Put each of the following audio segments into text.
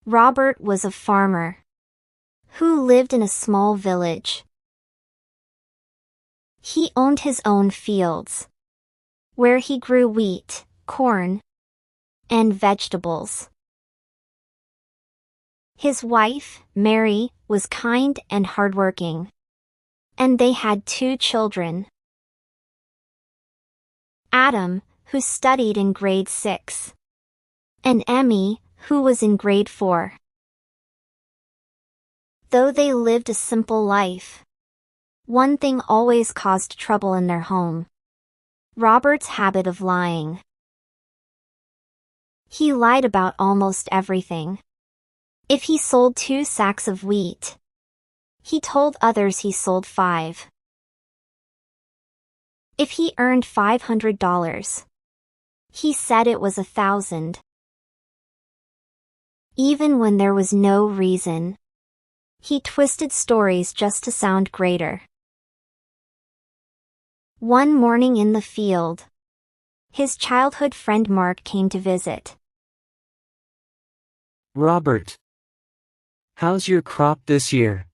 Robert was a farmer who lived in a small village. He owned his own fields, where he grew wheat, corn, and vegetables. His wife, Mary, was kind and hardworking, and they had 2 children. Adam, who studied in grade 6, and Emmy, who was in grade 4. Though they lived a simple life, one thing always caused trouble in their home: Robert's habit of lying. He lied about almost everything. If he sold 2 sacks of wheat, he told others he sold 5. If he earned $500, he said it was 1,000. Even when there was no reason, he twisted stories just to sound greater. One morning in the field, his childhood friend Mark came to visit. "Robert, how's your crop this year?"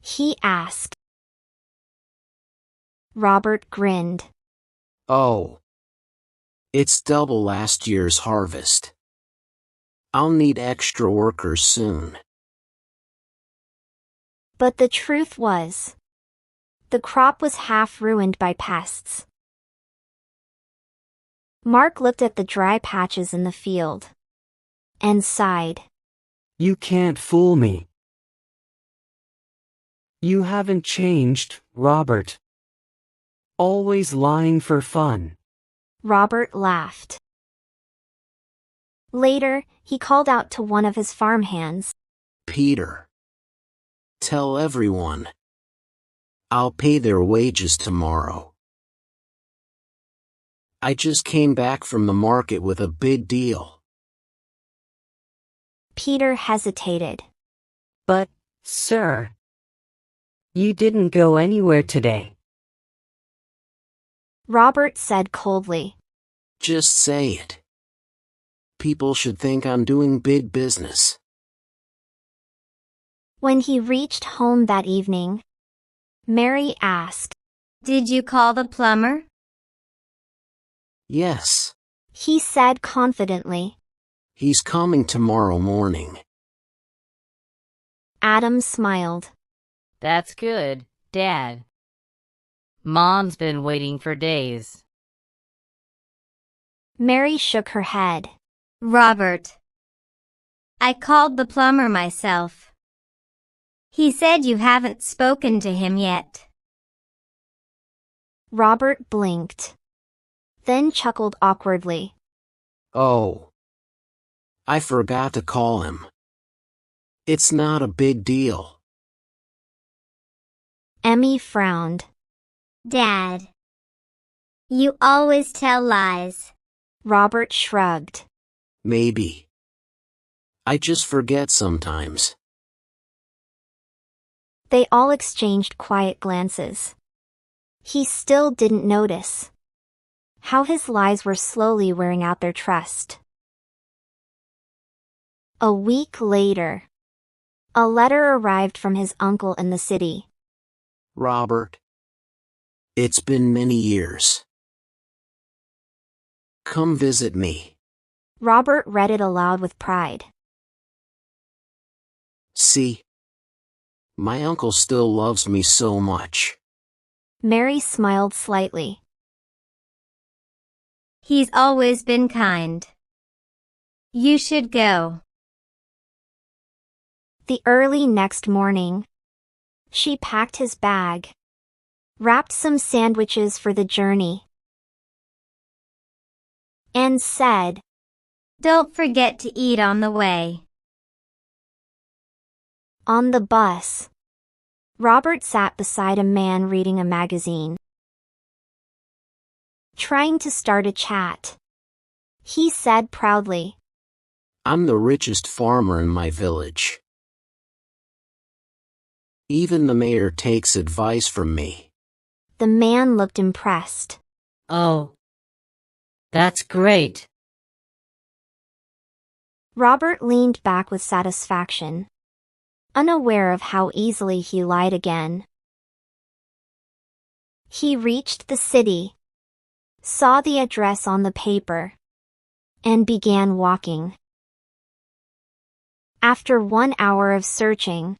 He asked. Robert grinned. "Oh, it's double last year's harvest. I'll need extra workers soon." But the truth was, the crop was half ruined by pests. Mark looked at the dry patches in the field and sighed. "You can't fool me. You haven't changed, Robert. Always lying for fun." Robert laughed. Later, he called out to one of his farmhands. "Peter, tell everyone. I'll pay their wages tomorrow. I just came back from the market with a big deal." Peter hesitated. "But, sir, you didn't go anywhere today." Robert said coldly. "Just say it. People should think I'm doing big business." When he reached home that evening, Mary asked, "Did you call the plumber?" "Yes, he said confidently. he's coming tomorrow morning." Adam smiled. That's good, Dad. Mom's been waiting for days. Mary shook her head. "Robert, I called the plumber myself. He said you haven't spoken to him yet." Robert blinked, then chuckled awkwardly. "Oh, I forgot to call him. It's not a big deal." Emmy frowned. "Dad, you always tell lies." Robert shrugged. "Maybe. I just forget sometimes." They all exchanged quiet glances. He still didn't notice how his lies were slowly wearing out their trust. A week later, a letter arrived from his uncle in the city. "Robert, it's been many years. Come visit me." Robert read it aloud with pride. "See? My uncle still loves me so much." Mary smiled slightly. "He's always been kind. You should go." The early next morning, she packed his bag, wrapped some sandwiches for the journey, and said, "Don't forget to eat on the way." On the bus, Robert sat beside a man reading a magazine. Trying to start a chat, he said proudly, "I'm the richest farmer in my village. Even the mayor takes advice from me." The man looked impressed. Oh, that's great. Robert leaned back with satisfaction, unaware of how easily he lied again. He reached the city, saw the address on the paper, and began walking. After 1 hour of searching,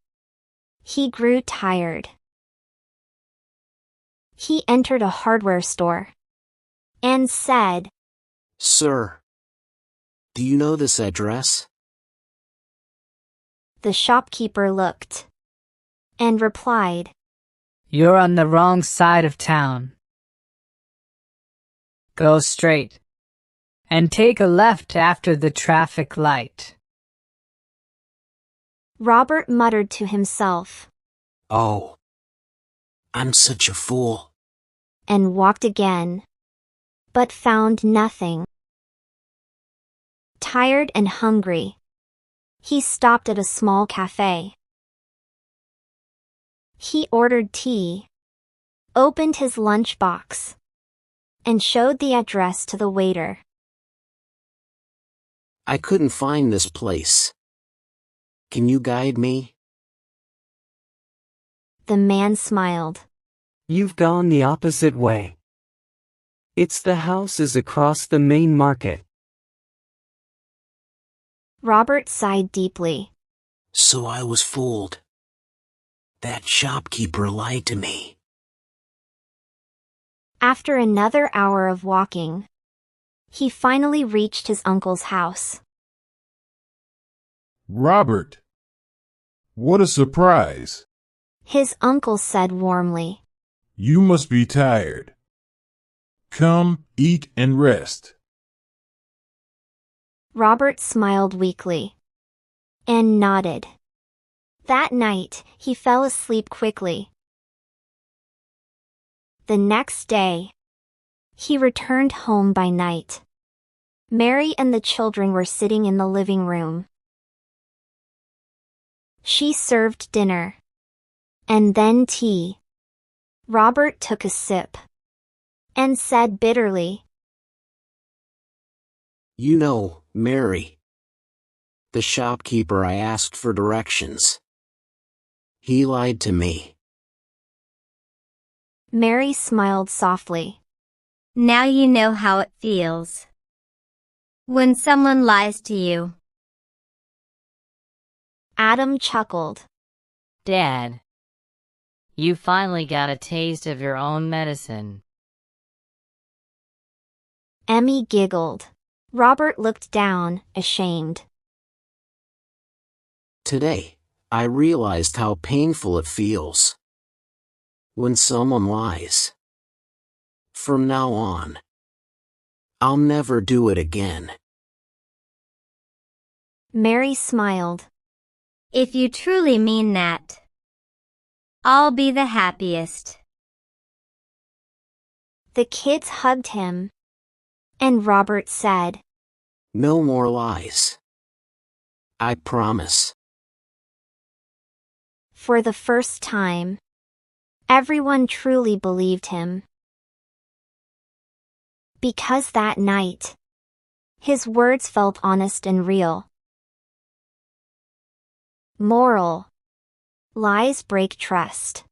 he grew tired. He entered a hardware store and said, "Sir, do you know this address?" The shopkeeper looked and replied, "You're on the wrong side of town. Go straight and take a left after the traffic light." Robert muttered to himself, "Oh, I'm such a fool." and walked again, but found nothing. Tired and hungry, he stopped at a small cafe. He ordered tea, opened his lunchbox, and showed the address to the waiter. "I couldn't find this place. Can you guide me?" The man smiled. You've gone the opposite way. It's the houses across the main market. Robert sighed deeply. So I was fooled. That shopkeeper lied to me. After another hour of walking, he finally reached his uncle's house. "Robert, what a surprise. His uncle said warmly. You must be tired. Come, eat and rest." Robert smiled weakly and nodded. That night, he fell asleep quickly. The next day, he returned home by night. Mary and the children were sitting in the living room. She served dinner, and then tea. Robert took a sip and said bitterly, "You know, Mary, the shopkeeper I asked for directions. He lied to me." Mary smiled softly. Now you know how it feels when someone lies to you. Adam chuckled. Dad, you finally got a taste of your own medicine. Emmy giggled. Robert looked down, ashamed. Today, I realized how painful it feels when someone lies. From now on, I'll never do it again. Mary smiled. If you truly mean that, I'll be the happiest. The kids hugged him, and Robert said, No more lies. I promise. For the first time, everyone truly believed him. Because that night, his words felt honest and real. Moral: lies break trust.